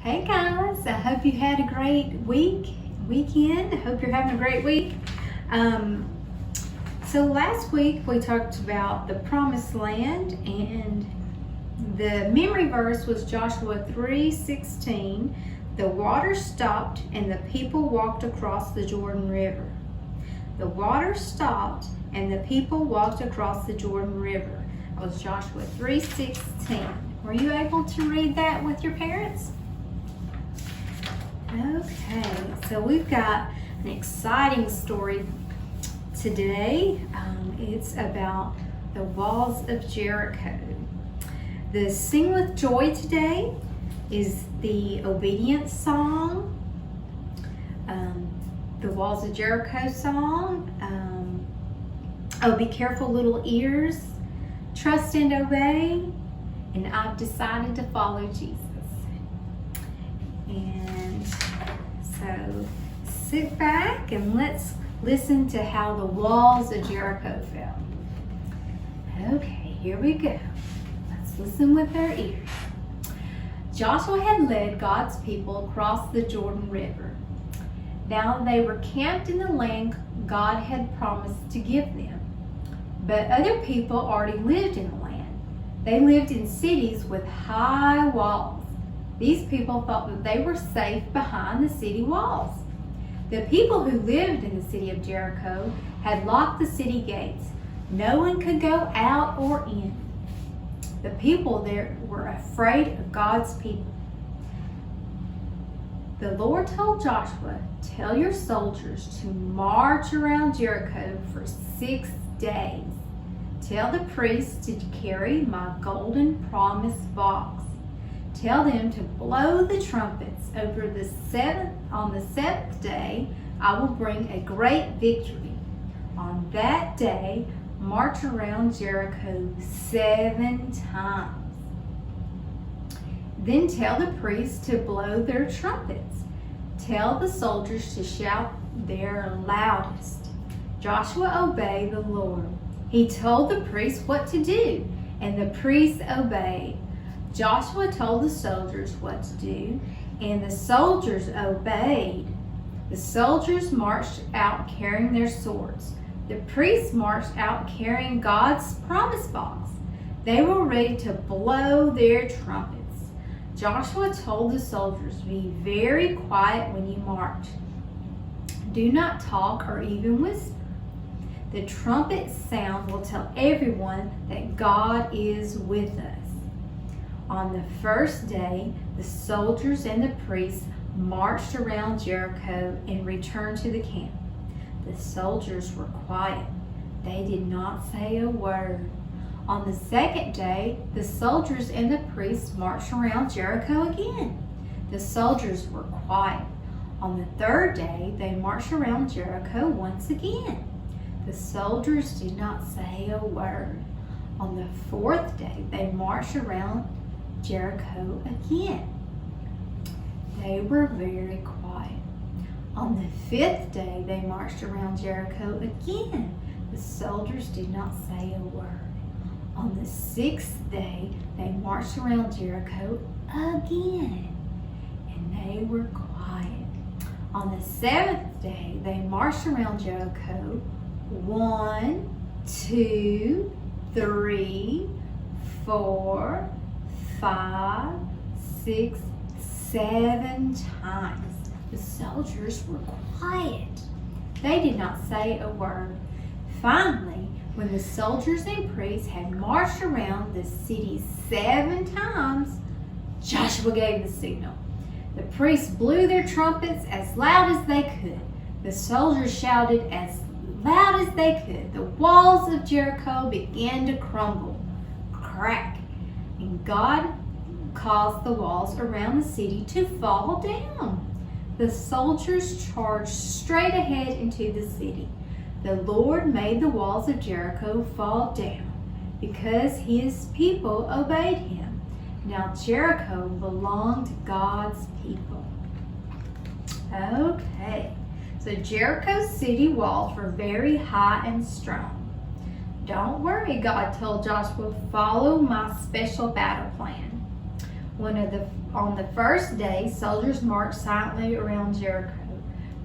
Hey guys, I hope you had a great weekend. I hope you're having a great week. So last week we talked about the promised land, and the memory verse was Joshua 3:16. The water stopped and the people walked across the Jordan River. The water stopped and the people walked across the Jordan River. That was Joshua 3:16. Were you able to read that with your parents? Okay, so we've got an exciting story today. It's about the walls of Jericho. The Sing with Joy today is the obedience song, the Walls of Jericho song, Be Careful Little Ears, Trust and Obey, and I've Decided to Follow Jesus. And so sit back and let's listen to how the walls of Jericho fell. Okay, here we go. Let's listen with our ears. Joshua had led God's people across the Jordan River. Now they were camped in the land God had promised to give them. But other people already lived in the land. They lived in cities with high walls. These people thought that they were safe behind the city walls. The people who lived in the city of Jericho had locked the city gates. No one could go out or in. The people there were afraid of God's people. The Lord told Joshua, "Tell your soldiers to march around Jericho for 6 days. Tell the priests to carry my golden promise box. Tell them to blow the trumpets on the seventh day. I will bring a great victory. On that day, march around Jericho 7 times. Then tell the priests to blow their trumpets. Tell the soldiers to shout their loudest." Joshua obeyed the Lord. He told the priests what to do, and the priests obeyed. Joshua told the soldiers what to do, and the soldiers obeyed. The soldiers marched out carrying their swords. The priests marched out carrying God's promise box. They were ready to blow their trumpets. Joshua told the soldiers, "Be very quiet when you march. Do not talk or even whisper. The trumpet sound will tell everyone that God is with us." On the first day, the soldiers and the priests marched around Jericho and returned to the camp. The soldiers were quiet. They did not say a word. On the second day, the soldiers and the priests marched around Jericho again. The soldiers were quiet. On the third day, they marched around Jericho once again. The soldiers did not say a word. On the fourth day, they marched around Jericho again. They were very quiet. On the fifth day, they marched around Jericho again. The soldiers did not say a word. On the sixth day, they marched around Jericho again, and they were quiet. On the seventh day, they marched around Jericho 1, 2, 3, 4, 5, 6, 7 times. The soldiers were quiet. They did not say a word. Finally, when the soldiers and priests had marched around the city 7 times, Joshua gave the signal. The priests blew their trumpets as loud as they could. The soldiers shouted as loud as they could. The walls of Jericho began to crumble, crack, and God caused the walls around the city to fall down. The soldiers charged straight ahead into the city. The Lord made the walls of Jericho fall down because his people obeyed him. Now Jericho belonged to God's people. Okay, so Jericho's city walls were very high and strong. "Don't worry," God told Joshua, "follow my special battle plan. On the first day, soldiers marched silently around Jericho.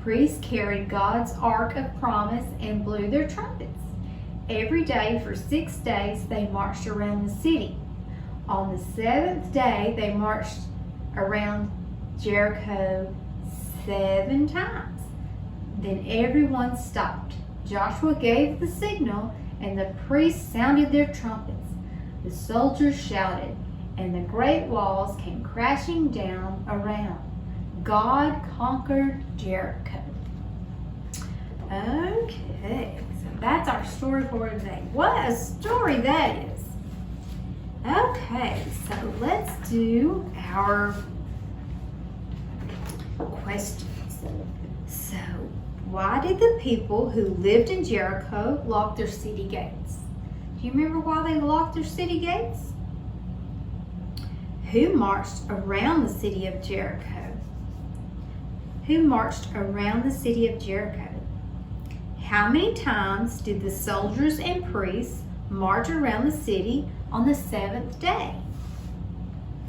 Priests carried God's Ark of Promise and blew their trumpets. Every day for 6 days they marched around the city. On the 7th day they marched around Jericho 7 times. Then everyone stopped. Joshua gave the signal and the priests sounded their trumpets. The soldiers shouted and the great walls came crashing down around. God conquered Jericho. Okay, so that's our story for today. What a story that is. Okay, so let's do our questions. So, why did the people who lived in Jericho lock their city gates? Do you remember why they locked their city gates? Who marched around the city of Jericho? Who marched around the city of Jericho? How many times did the soldiers and priests march around the city on the 7th day?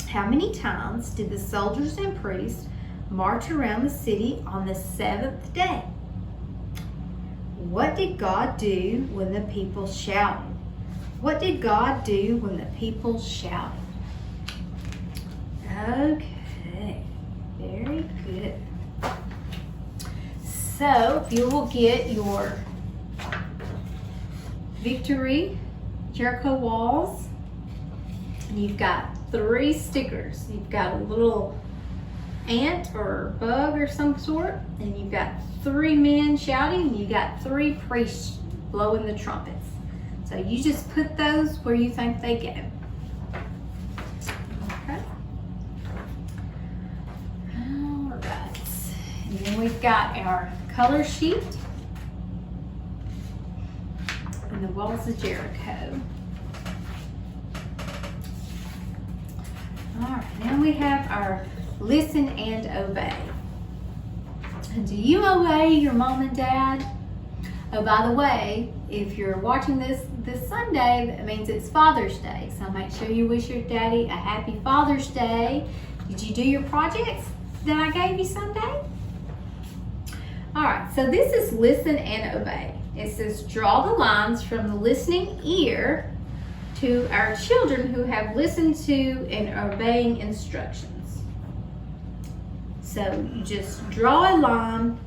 How many times did the soldiers and priests march around the city on the 7th day? What did God do when the people shouted? What did God do when the people shouted? Okay, very good. So, if you will get your Victory Jericho walls, and you've got 3 stickers. You've got a little ant or bug or some sort, and you've got 3 men shouting, and you've got 3 priests blowing the trumpets. So you just put those where you think they go. Okay. All right. And then we've got our color sheet and the walls of Jericho. All right, now we have our listen and obey. And do you obey your mom and dad? Oh, by the way, if you're watching this Sunday, that means it's Father's Day. So make sure you wish your daddy a happy Father's Day. Did you do your projects that I gave you Sunday? All right, so this is listen and obey. It says draw the lines from the listening ear to our children who have listened to and obeying instructions. So you just draw a line.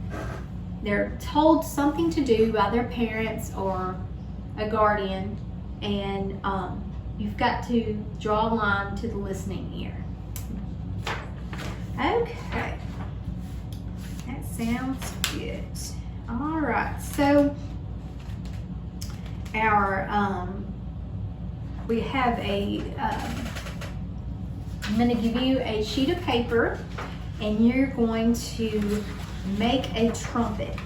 They're told something to do by their parents or a guardian, and you've got to draw a line to the listening ear. Okay, that sounds good. All right, so our we have I'm going to give you a sheet of paper, and you're going to make a trumpet.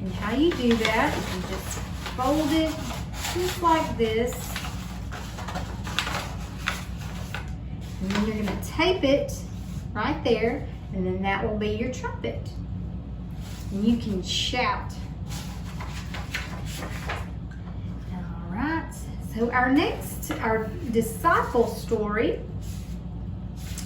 And how you do that is you just fold it just like this. And then you're going to tape it right there, and then that will be your trumpet. And you can shout. All right. So our disciple story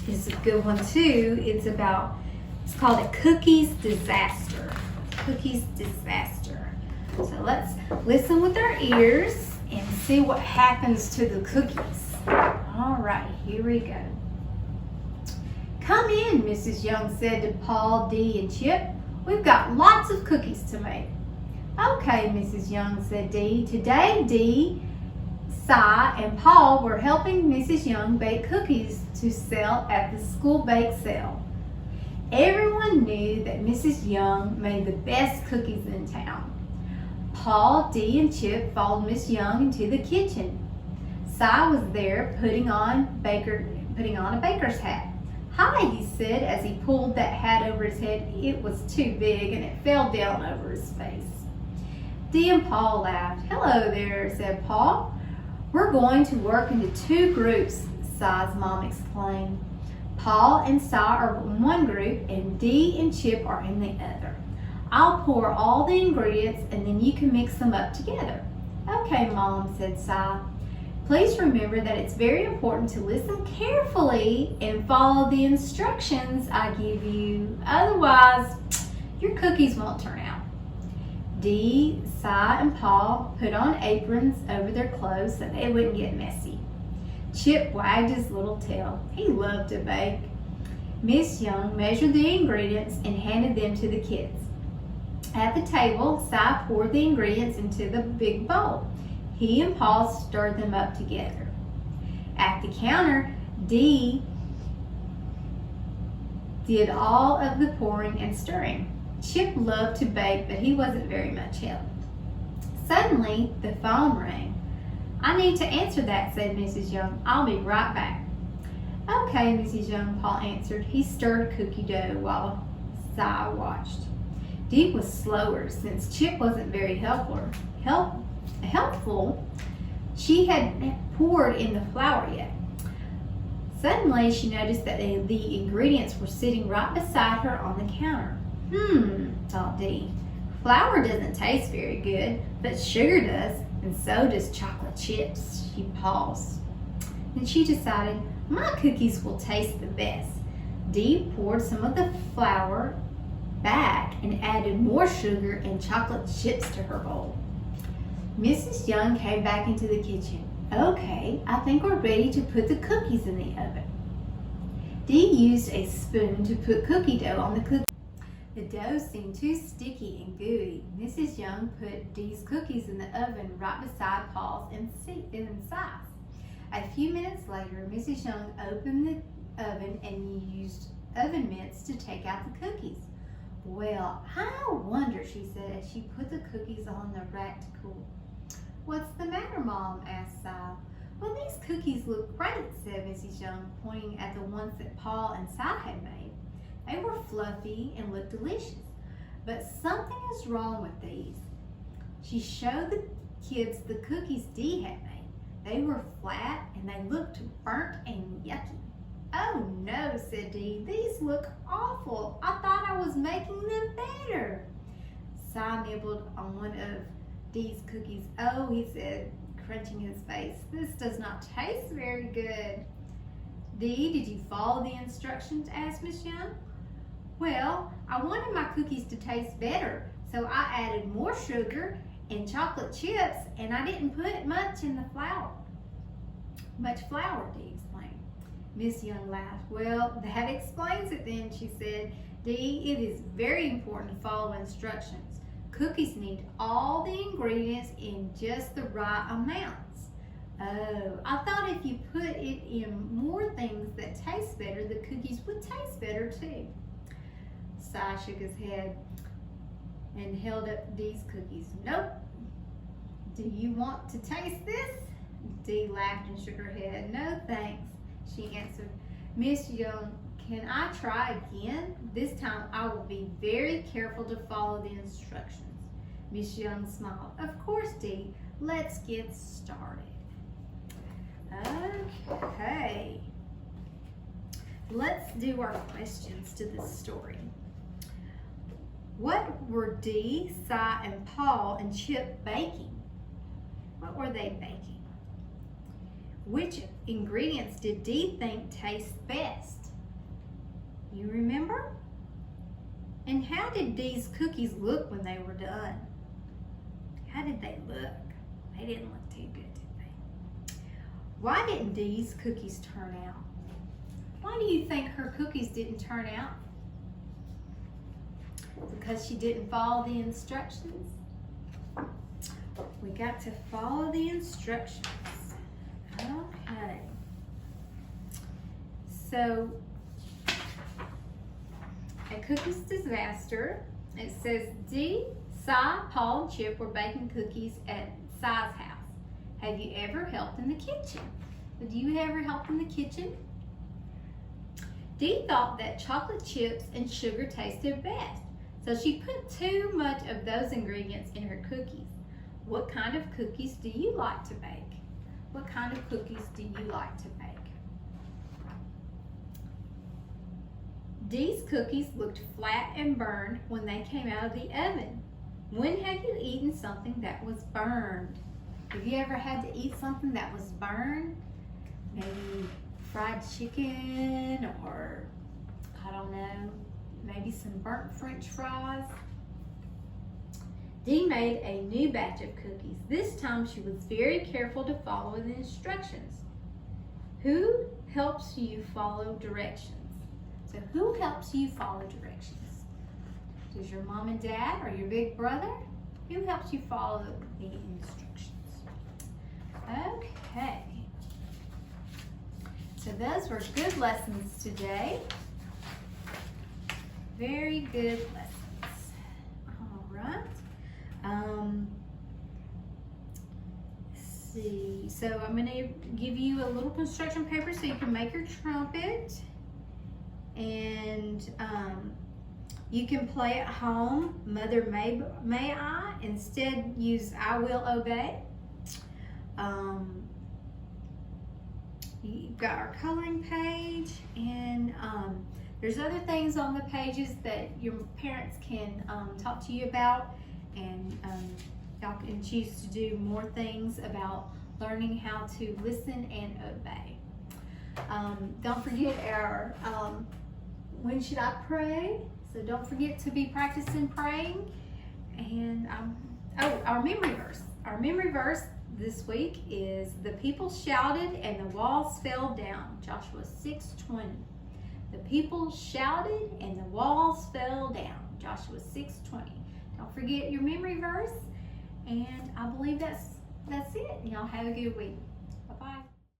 is a good one too. It's called a cookies disaster. Cookies disaster. So let's listen with our ears and see what happens to the cookies. All right, here we go. Come in, Mrs. Young said to Paul, Dee, and Chip. We've got lots of cookies to make. Okay, Mrs. Young, said Dee. Today, Dee, Si, and Paul were helping Mrs. Young bake cookies to sell at the school bake sale. Everyone knew that Mrs. Young made the best cookies in town. Paul, Dee, and Chip followed Miss Young into the kitchen. Si was there putting on a baker's hat. Hi, he said as he pulled that hat over his head. It was too big and it fell down over his face. Dee and Paul laughed. Hello there, said Paul. We're going to work into 2 groups, Si's mom explained. Paul and Si are in one group and Dee and Chip are in the other. I'll pour all the ingredients and then you can mix them up together. Okay, Mom, said Si. Please remember that it's very important to listen carefully and follow the instructions I give you. Otherwise, your cookies won't turn out. Dee, Si, and Paul put on aprons over their clothes so they wouldn't get messy. Chip wagged his little tail. He loved to bake. Miss Young measured the ingredients and handed them to the kids. At the table, Si poured the ingredients into the big bowl. He and Paul stirred them up together. At the counter, Dee did all of the pouring and stirring. Chip loved to bake, but he wasn't very much help. Suddenly, the phone rang. "I need to answer that," said Mrs. Young. "I'll be right back." "Okay, Mrs. Young," Paul answered. He stirred cookie dough while Si watched. Dee was slower since Chip wasn't very helpful. She had poured in the flour yet. Suddenly, she noticed that the ingredients were sitting right beside her on the counter. Thought Dee. Flour doesn't taste very good, but sugar does, and so does chocolate chips. She paused. Then she decided, my cookies will taste the best. Dee poured some of the flour back and added more sugar and chocolate chips to her bowl. Mrs. Young came back into the kitchen. "Okay, I think we're ready to put the cookies in the oven." Dee used a spoon to put cookie dough on the cookie. The dough seemed too sticky and gooey. Mrs. Young put Dee's cookies in the oven right beside Paul's in size. A few minutes later, Mrs. Young opened the oven and used oven mitts to take out the cookies. "Well, I wonder," she said as she put the cookies on the rack to cool. "What's the matter, Mom?" asked Si. "Well, these cookies look great," said Mrs. Young, pointing at the ones that Paul and Si had made. They were fluffy and looked delicious, but something is wrong with these. She showed the kids the cookies Dee had made. They were flat and they looked burnt and yucky. "Oh no," said Dee, "these look awful. I thought I was making them better." Si nibbled on one of Dee's cookies. "Oh," he said, crunching his face, "this does not taste very good." "Dee, did you follow the instructions?" asked Miss Young. "Well, I wanted my cookies to taste better, so I added more sugar and chocolate chips, and I didn't put much in the flour." "Much flour," Dee explained. Miss Young laughed. "Well, that explains it then," she said. "Dee, it is very important to follow instructions. Cookies need all the ingredients in just the right amounts." "Oh, I thought if you put it in more things that taste better, the cookies would taste better too." Si shook his head and held up Dee's cookies. "Nope. Do you want to taste this?" Dee laughed and shook her head. "No, thanks," she answered. "Miss Young, can I try again? This time I will be very careful to follow the instructions." Miss Young smiled. "Of course, Dee. Let's get started." Okay. Let's do our questions to this story. What were Dee, Si, and Paul and Chip baking? What were they baking? Which ingredients did Dee think taste best? You remember? And how did Dee's cookies look when they were done? How did they look? They didn't look too good, did they? Why didn't Dee's cookies turn out? Why do you think her cookies didn't turn out? Because she didn't follow the instructions? We got to follow the instructions. Okay. So, a cookies disaster. It says Dee, Si, Paul, and Chip were baking cookies at Si's house. Have you ever helped in the kitchen? Did you ever help in the kitchen? Dee thought that chocolate chips and sugar tasted best, so she put too much of those ingredients in her cookies. What kind of cookies do you like to bake? What kind of cookies do you like to bake? Dee's cookies looked flat and burned when they came out of the oven. When have you eaten something that was burned? Have you ever had to eat something that was burned? Maybe fried chicken, or I don't know, maybe some burnt French fries. Dee made a new batch of cookies. This time she was very careful to follow the instructions. Who helps you follow directions? So who helps you follow directions? Does your mom and dad or your big brother? Who helps you follow the instructions? Okay. So those were good lessons today. Very good lessons. All right. Let's see. So I'm going to give you a little construction paper so you can make your trumpet. And you can play at home, Mother May I. Instead, use I will obey. You've got our coloring page, and there's other things on the pages that your parents can talk to you about, and y'all can choose to do more things about learning how to listen and obey. Don't forget our when should I pray? So don't forget to be practicing praying. And our memory verse. Our memory verse this week is the people shouted and the walls fell down. Joshua 6:20. The people shouted and the walls fell down. Joshua 6:20. Don't forget your memory verse. And I believe that's it. Y'all have a good week.